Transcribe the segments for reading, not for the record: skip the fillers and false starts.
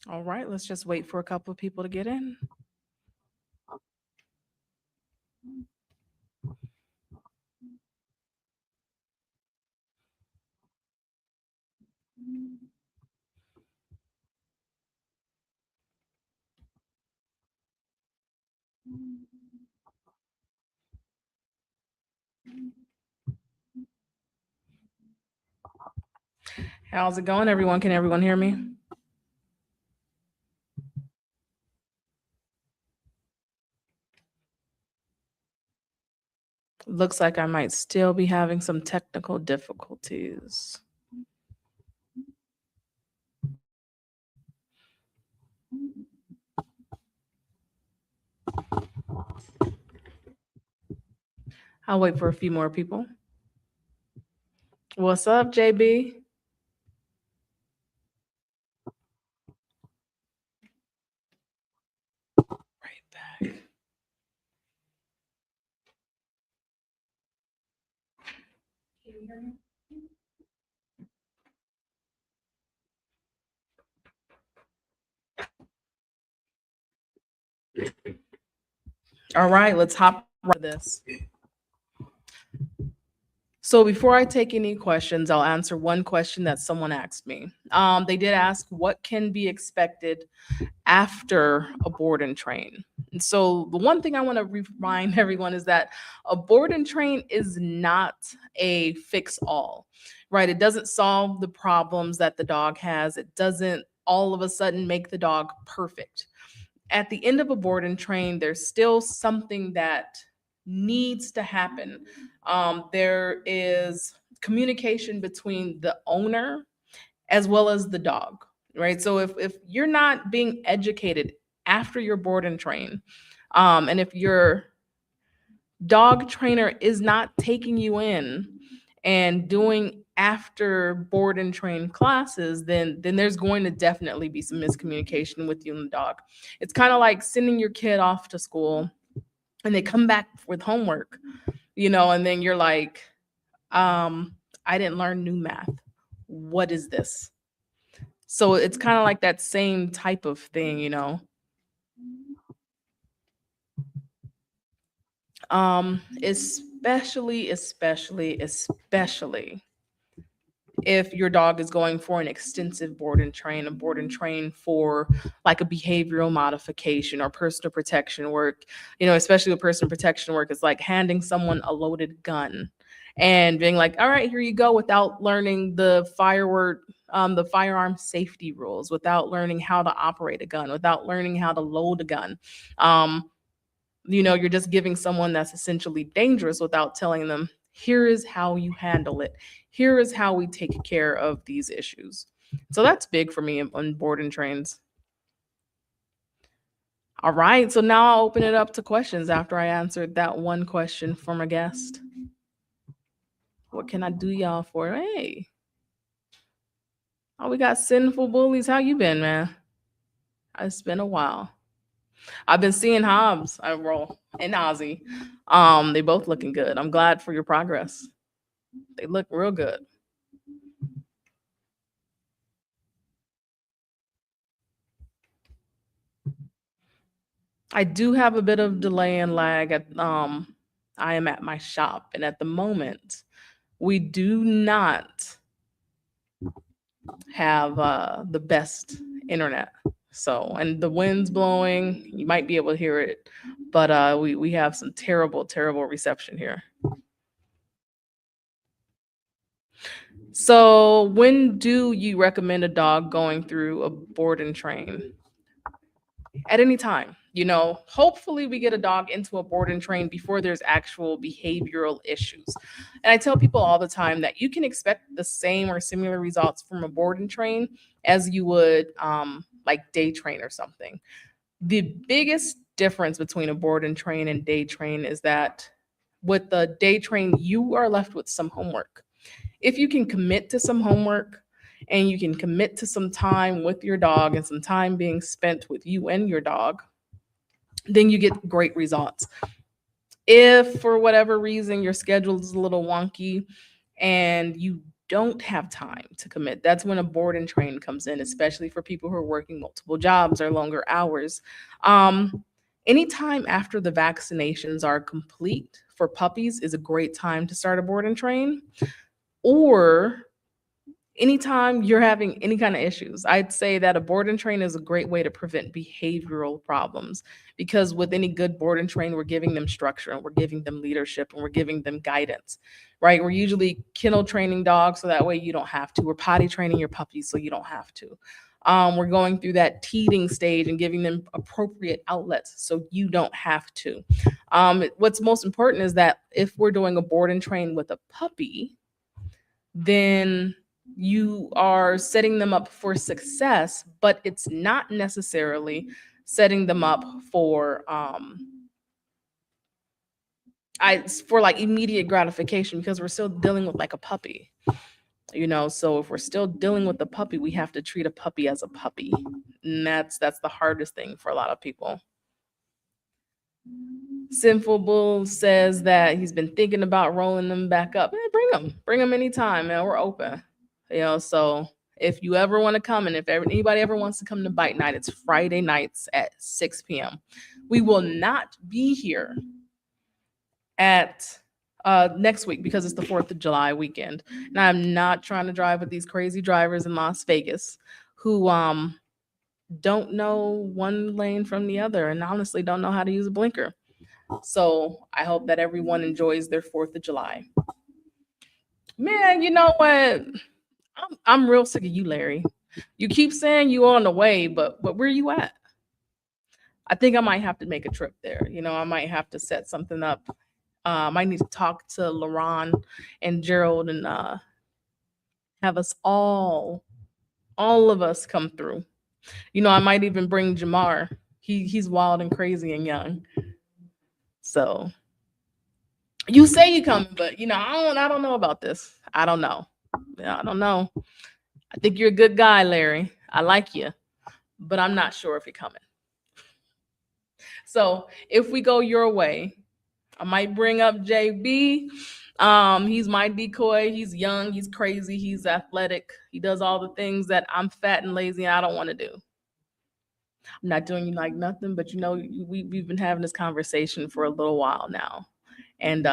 All right, let's just wait for a couple of people to get in. How's it going, everyone? Can everyone hear me? Looks like I might still be having some technical difficulties. I'll wait for a few more people. What's up, JB? Right back. All right, let's hop right into this. So before I take any questions, I'll answer one question that someone asked me. They did ask what can be expected after a board and train. And so the one thing I want to remind everyone is that a board and train is not a fix all, right? It doesn't solve the problems that the dog has. It doesn't all of a sudden make the dog perfect. At the end of a board and train, there's still something that needs to happen. There is communication between the owner as well as the dog, right? So if you're not being educated after your board and train, and if your dog trainer is not taking you in and doing after board and train classes, then there's going to definitely be some miscommunication with you and the dog. It's kind of like sending your kid off to school and they come back with homework, and then you're like, I didn't learn new math. What is this? So it's kind of like that same type of thing. Especially if your dog is going for an extensive a board and train for like a behavioral modification or personal protection work. Especially with personal protection work, it's like handing someone a loaded gun and being like, all right, here you go, without learning the firearm safety rules, without learning how to operate a gun, without learning how to load a gun. You're just giving someone that's essentially dangerous without telling them, here is how you handle it. Here is how we take care of these issues. So that's big for me on board and trains. All right. So now I'll open it up to questions after I answered that one question from a guest. What can I do y'all for? Hey. Oh, we got Sinful Bullies. How you been, man? It's been a while. I've been seeing Hobbs, I roll, and Ozzy. They both looking good. I'm glad for your progress. They look real good. I do have a bit of delay and lag I am at my shop, and at the moment we do not have the best internet. So, and the wind's blowing, you might be able to hear it, but we have some terrible reception here. So, when do you recommend a dog going through a board and train? At any time. Hopefully we get a dog into a board and train before there's actual behavioral issues. And I tell people all the time that you can expect the same or similar results from a board and train as you would like day train or something. The biggest difference between a board and train and day train is that with the day train, you are left with some homework. If you can commit to some homework and you can commit to some time with your dog and some time being spent with you and your dog, then you get great results. If for whatever reason your schedule is a little wonky and you don't have time to commit, that's when a board and train comes in, especially for people who are working multiple jobs or longer hours. Um, Anytime after the vaccinations are complete for puppies is a great time to start a board and train, or anytime you're having any kind of issues. I'd say that a board and train is a great way to prevent behavioral problems, because with any good board and train, we're giving them structure and we're giving them leadership and we're giving them guidance, right? We're usually kennel training dogs so that way you don't have to. We're potty training your puppies so you don't have to. We're going through that teething stage and giving them appropriate outlets so you don't have to. What's most important is that if we're doing a board and train with a puppy, then you are setting them up for success, but it's not necessarily setting them up for for like immediate gratification, because we're still dealing with like a puppy. So if we're still dealing with the puppy, we have to treat a puppy as a puppy. And that's the hardest thing for a lot of people. Sinful Bull says that he's been thinking about rolling them back up. Bring them anytime, man. We're open. So if you ever want to come, and if anybody ever wants to come to Bite Night, it's Friday nights at 6 p.m. We will not be here at next week because it's the 4th of July weekend. And I'm not trying to drive with these crazy drivers in Las Vegas who don't know one lane from the other and honestly don't know how to use a blinker. So I hope that everyone enjoys their 4th of July. Man, you know what? I'm real sick of you, Larry. You keep saying you on the way, but where you at? I think I might have to make a trip there. I might have to set something up. I might need to talk to LaRon and Gerald and have us all of us come through. I might even bring Jamar. He's wild and crazy and young. So you say you coming, but I don't know about this. I don't know. I don't know. I think you're a good guy, Larry. I like you, but I'm not sure if you're coming. So if we go your way, I might bring up JB. He's my decoy. He's young. He's crazy. He's athletic. He does all the things that I'm fat and lazy and I don't want to do. I'm not doing you like nothing, but we've been having this conversation for a little while now, and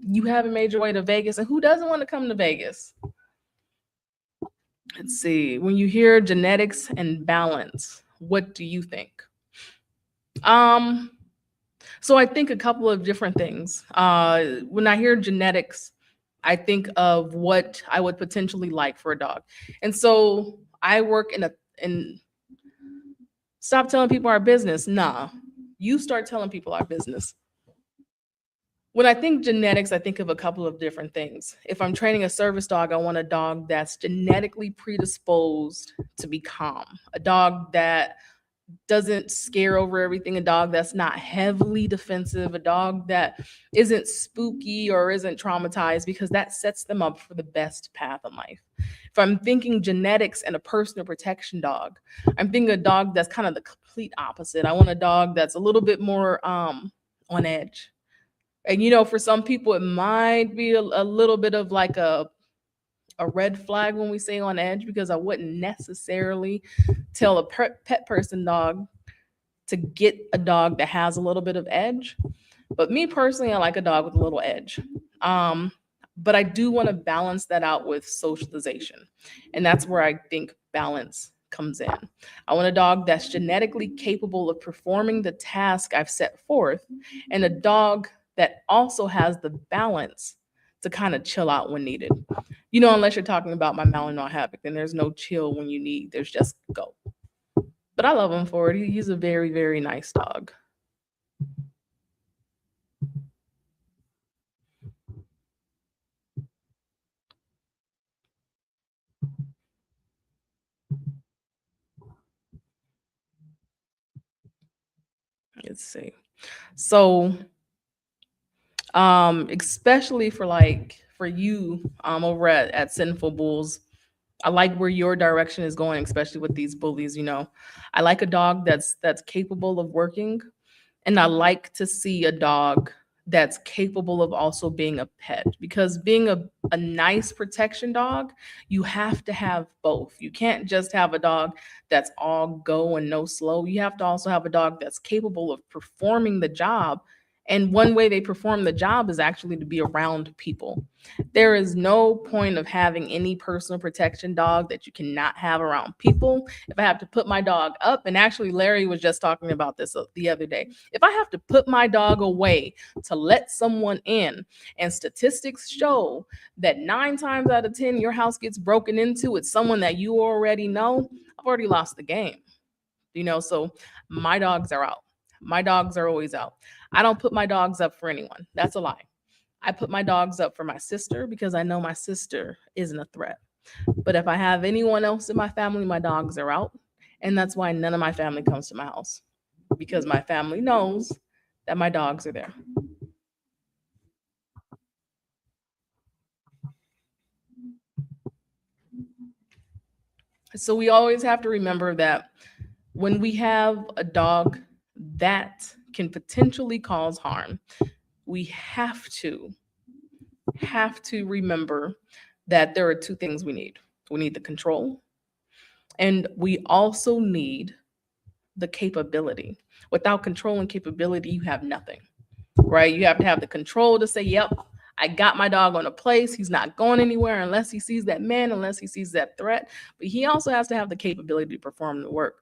you haven't made your way to Vegas, and who doesn't want to come to Vegas? Let's see. When you hear genetics and balance, what do you think? So I think a couple of different things. When I hear genetics, I think of what I would potentially like for a dog. And so I work in stop telling people our business. Nah, you start telling people our business. When I think genetics, I think of a couple of different things. If I'm training a service dog, I want a dog that's genetically predisposed to be calm, a dog that doesn't scare over everything, a dog that's not heavily defensive, a dog that isn't spooky or isn't traumatized, because that sets them up for the best path in life. If I'm thinking genetics and a personal protection dog, I'm thinking a dog that's kind of the complete opposite. I want a dog that's a little bit more on edge. And for some people, it might be a little bit of like a red flag when we say on edge, because I wouldn't necessarily tell a pet person dog to get a dog that has a little bit of edge. But me personally, I like a dog with a little edge. But I do want to balance that out with socialization. And that's where I think balance comes in. I want a dog that's genetically capable of performing the task I've set forth, and a dog that also has the balance to kind of chill out when needed. Unless you're talking about my Malinois Havoc, then there's no chill when you need. There's just go. But I love him for it. He's a very, very nice dog. Let's see. So, especially for you over at Sinful Bulls, I like where your direction is going, especially with these bullies. I like a dog that's capable of working, and I like to see a dog that's capable of also being a pet, because being a nice protection dog, you have to have both. You can't just have a dog that's all go and no slow. You have to also have a dog that's capable of performing the job. And one way they perform the job is actually to be around people. There is no point of having any personal protection dog that you cannot have around people. If I have to put my dog up, and actually Larry was just talking about this the other day, if I have to put my dog away to let someone in, and statistics show that 9 times out of 10 your house gets broken into with someone that you already know, I've already lost the game. So my dogs are out. My dogs are always out. I don't put my dogs up for anyone. That's a lie. I put my dogs up for my sister because I know my sister isn't a threat. But if I have anyone else in my family, my dogs are out. And that's why none of my family comes to my house, because my family knows that my dogs are there. So we always have to remember that when we have a dog that can potentially cause harm, we have to remember that there are two things we need. We need the control, and we also need the capability. Without control and capability, you have nothing, right? You have to have the control to say, yep, I got my dog on a place. He's not going anywhere unless he sees that man, unless he sees that threat. But he also has to have the capability to perform the work.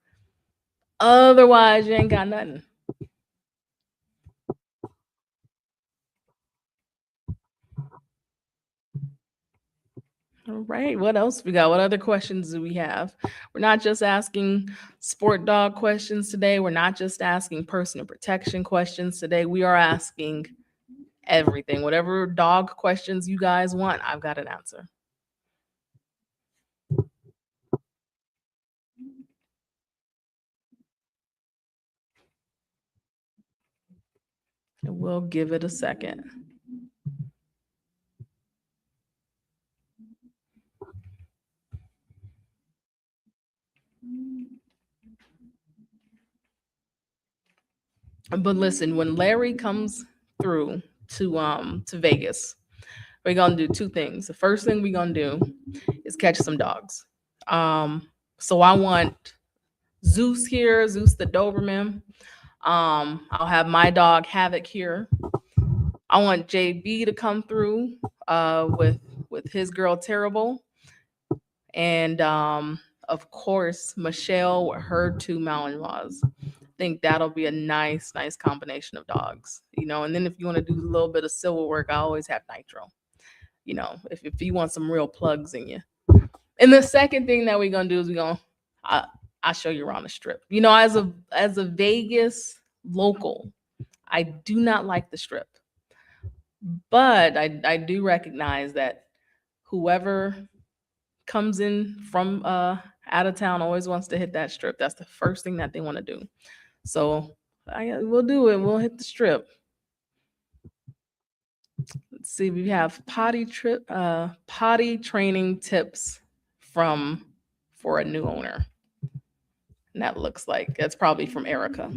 Otherwise, you ain't got nothing. All right. What else we got? What other questions do we have? We're not just asking sport dog questions today. We're not just asking personal protection questions today. We are asking everything. Whatever dog questions you guys want, I've got an answer. And we'll give it a second. But listen, when Larry comes through to Vegas, we're gonna do two things. The first thing we're gonna do is catch some dogs. So I want Zeus here, Zeus the Doberman. I'll have my dog Havoc here. I want JB to come through with his girl Terrible, and of course Michelle with her two Malinois. Think that'll be a nice combination of dogs. And then if you want to do a little bit of civil work, I always have Nitro. If you want some real plugs in you. And the second thing that we're gonna do is I'll show you around the strip. As a Vegas local, I do not like the strip, but I do recognize that whoever comes in from out of town always wants to hit that strip. That's the first thing that they want to do. So we'll do it. We'll hit the strip. Let's see. We have potty training tips from for a new owner. And that looks like that's probably from Erica.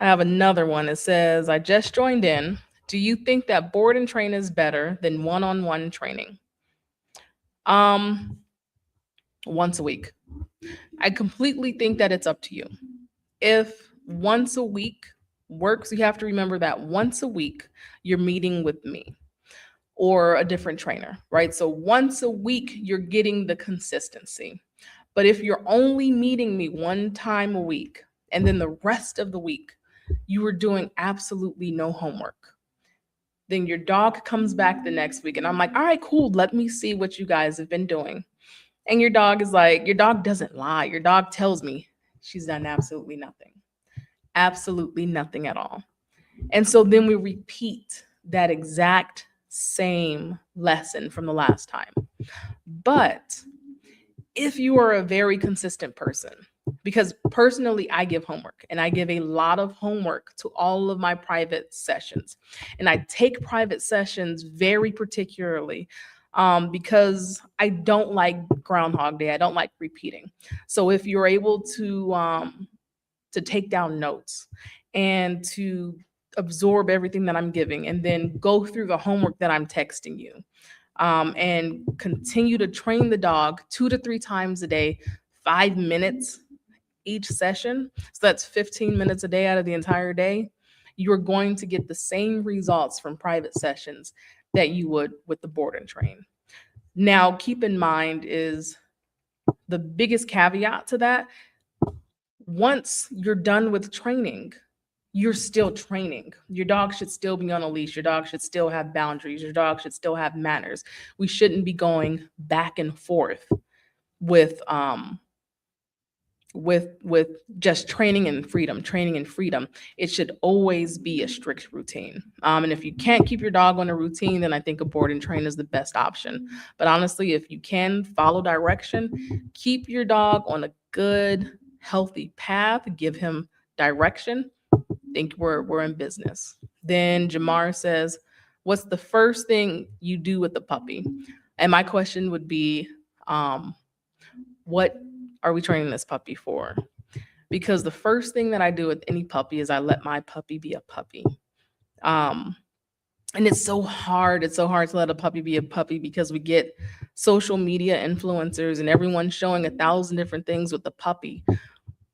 I have another one. It says, I just joined in. Do you think that board and train is better than one-on-one training? Once a week. I completely think that it's up to you. If once a week works, you have to remember that once a week you're meeting with me or a different trainer, right? So once a week you're getting the consistency. But if you're only meeting me one time a week and then the rest of the week you were doing absolutely no homework, then your dog comes back the next week and I'm like, all right, cool, let me see what you guys have been doing. And your dog is like, your dog doesn't lie. Your dog tells me she's done absolutely nothing at all. And so then we repeat that exact same lesson from the last time. But if you are a very consistent person, because personally, I give homework and I give a lot of homework to all of my private sessions. And I take private sessions very particularly because I don't like Groundhog Day. I don't like repeating. So if you're able to to take down notes and to absorb everything that I'm giving and then go through the homework that I'm texting you, and continue to train the dog 2 to 3 times a day, 5 minutes each session. So that's 15 minutes a day out of the entire day. You're going to get the same results from private sessions that you would with the board and train. Now, keep in mind is the biggest caveat to that. Once you're done with training, you're still training. Your dog should still be on a leash. Your dog should still have boundaries. Your dog should still have manners. We shouldn't be going back and forth with just training and freedom. It should always be a strict routine. And if you can't keep your dog on a routine, then I think a board and train is the best option. But honestly, if you can follow direction, keep your dog on a good, healthy path, give him direction, think we're in business. Then Jamar says, what's the first thing you do with the puppy? And my question would be, what are we training this puppy for? Because the first thing that I do with any puppy is I let my puppy be a puppy. And it's so hard. It's so hard to let a puppy be a puppy because we get social media influencers and everyone showing 1,000 different things with the puppy.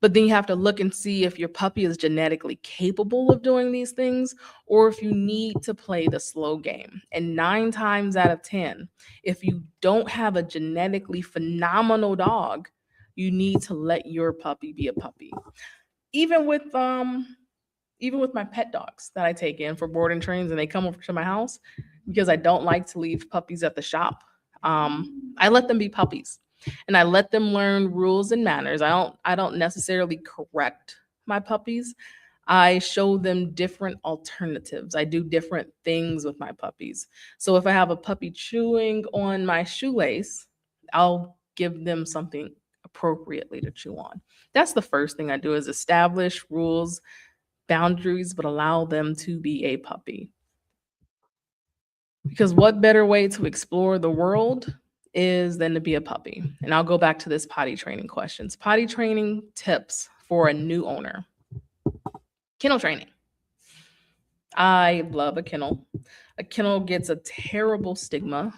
But then you have to look and see if your puppy is genetically capable of doing these things or if you need to play the slow game. And 9 times out of 10, if you don't have a genetically phenomenal dog, you need to let your puppy be a puppy. Even with my pet dogs that I take in for boarding trains and they come over to my house, because I don't like to leave puppies at the shop, I let them be puppies. And I let them learn rules and manners. I don't necessarily correct my puppies. I show them different alternatives. I do different things with my puppies. So if I have a puppy chewing on my shoelace, I'll give them something appropriately to chew on. That's the first thing I do is establish rules, boundaries, but allow them to be a puppy. Because what better way to explore the world is than to be a puppy? And I'll go back to this potty training questions. Potty training tips for a new owner. Kennel training. I love a kennel. A kennel gets a terrible stigma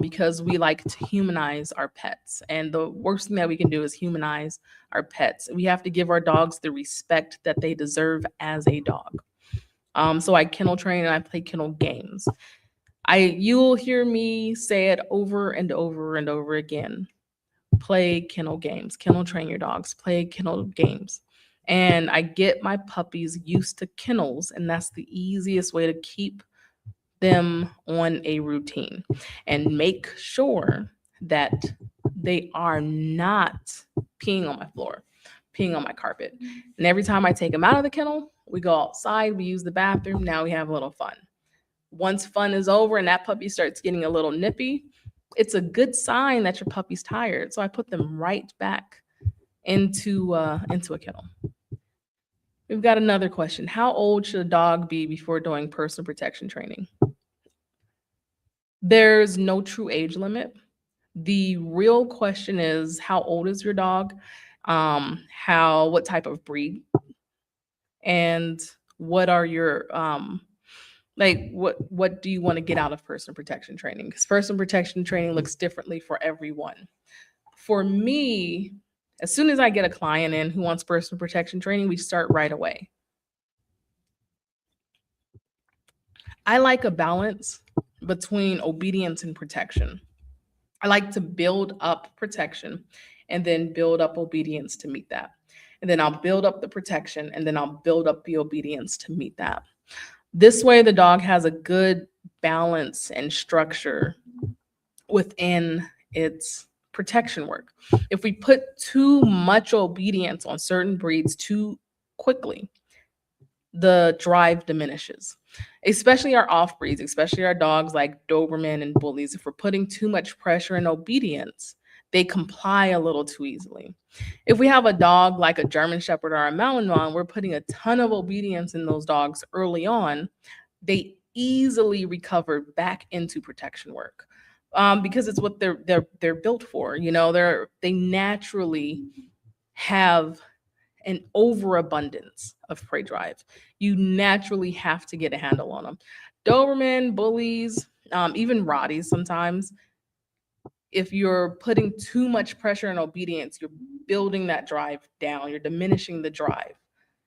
because we like to humanize our pets. And the worst thing that we can do is humanize our pets. We have to give our dogs the respect that they deserve as a dog. So I kennel train and I play kennel games. You'll hear me say it over and over and over again. Play kennel games, kennel train your dogs, play kennel games. And I get my puppies used to kennels, and that's the easiest way to keep them on a routine and make sure that they are not peeing on my floor, peeing on my carpet. And every time I take them out of the kennel, we go outside, we use the bathroom, now we have a little fun. Once fun is over and that puppy starts getting a little nippy, it's a good sign that your puppy's tired. So I put them right back into a kennel. We've got another question. How old should a dog be before doing personal protection training? There's no true age limit. The real question is, how old is your dog? What type of breed? And what are your what do you want to get out of personal protection training? Because personal protection training looks differently for everyone. For me, as soon as I get a client in who wants personal protection training, we start right away. I like a balance between obedience and protection. I like to build up protection and then build up obedience to meet that. And then I'll build up the protection and then I'll build up the obedience to meet that. This way, the dog has a good balance and structure within its protection work. If we put too much obedience on certain breeds too quickly, the drive diminishes, especially our off breeds, especially our dogs like Doberman and bullies. If we're putting too much pressure and obedience, they comply a little too easily. If we have a dog like a German Shepherd or a Malinois, we're putting a ton of obedience in those dogs early on, they easily recover back into protection work because it's what they're built for. You know, they naturally have an overabundance of prey drive. You naturally have to get a handle on them. Doberman, bullies, even Rotties sometimes, if you're putting too much pressure and obedience, you're building that drive down, you're diminishing the drive.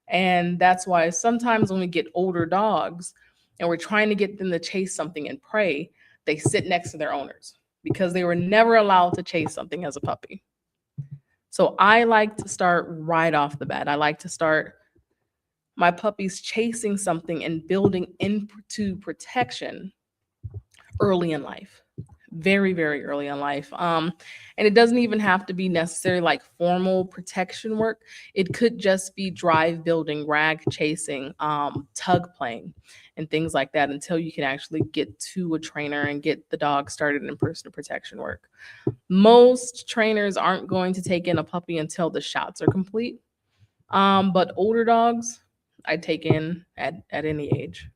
And that's why sometimes when we get older dogs and we're trying to get them to chase something and prey, they sit next to their owners because they were never allowed to chase something as a puppy. So I like to start right off the bat. I like to start my puppies chasing something and building into protection early in life. Very, very early in life. And it doesn't even have to be necessarily like formal protection work. It could just be drive building, rag chasing, tug playing, and things like that until you can actually get to a trainer and get the dog started in personal protection work. Most trainers aren't going to take in a puppy until the shots are complete. But older dogs, I take in at any age.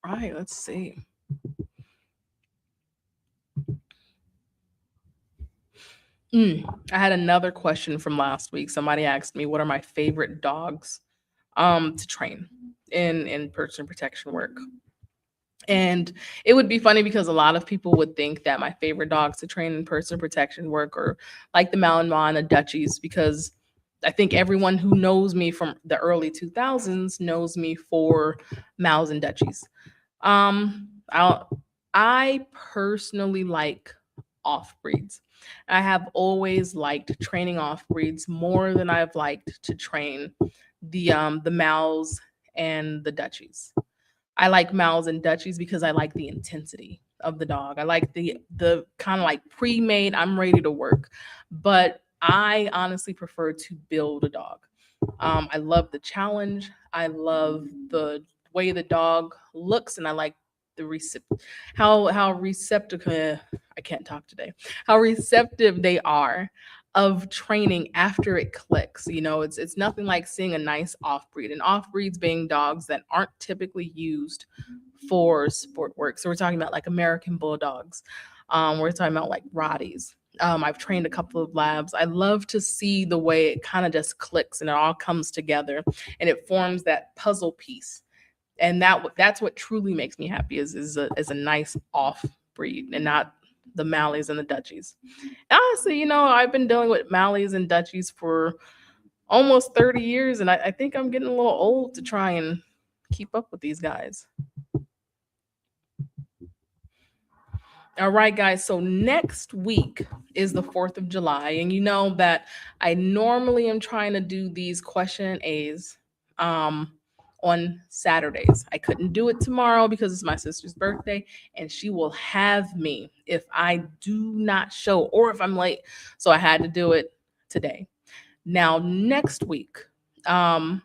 All right, let's see. I had another question from last week. Somebody asked me, "What are my favorite dogs to train in person protection work?" And it would be funny because a lot of people would think that my favorite dogs to train in person protection work are like the Malinois and the Dutchies, because I think everyone who knows me from the early 2000s knows me for Mals and Dutchies. I I personally like off breeds. I have always liked training off breeds more than I've liked to train the Mals and the Dutchies. I like Mals and Dutchies because I like the intensity of the dog. I like the kind of like pre-made, I'm ready to work. But I honestly prefer to build a dog. I love the challenge. I love the way the dog looks, and I like the how receptive. I can't talk today. How receptive they are of training after it clicks. You know, it's nothing like seeing a nice off breed, and off breeds being dogs that aren't typically used for sport work. So we're talking about like American bulldogs. We're talking about like Rotties. I've trained a couple of labs. I love to see the way it kind of just clicks and it all comes together and it forms that puzzle piece. And that's what truly makes me happy is a nice off breed and not the Malleys and the Dutchies. Honestly, you know, I've been dealing with Malleys and Dutchies for almost 30 years, and I think I'm getting a little old to try and keep up with these guys. All right, guys. So next week is the 4th of July. And you know that I normally am trying to do these question and A's on Saturdays. I couldn't do it tomorrow because it's my sister's birthday, and she will have me if I do not show or if I'm late. So I had to do it today. Now, um,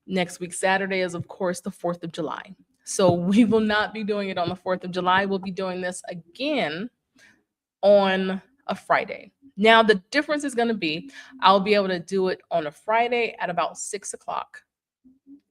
next week, Saturday is, of course, the 4th of July. So we will not be doing it on the 4th of July. We'll be doing this again on a Friday. Now, the difference is going to be I'll be able to do it on a Friday at about 6 o'clock.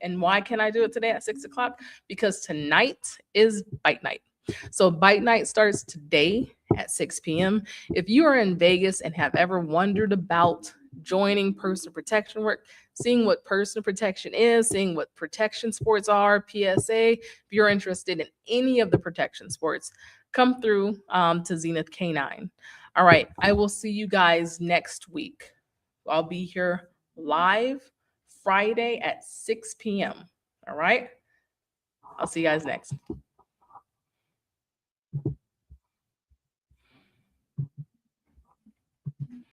And why can I do it today at 6 o'clock? Because tonight is bite night. So bite night starts today at 6 p.m. If you are in Vegas and have ever wondered about joining personal protection work, seeing what personal protection is, seeing what protection sports are, PSA, if you're interested in any of the protection sports, come through to Zenith K9. All right, I will see you guys next week. I'll be here live Friday at 6 p.m. All right, I'll see you guys next.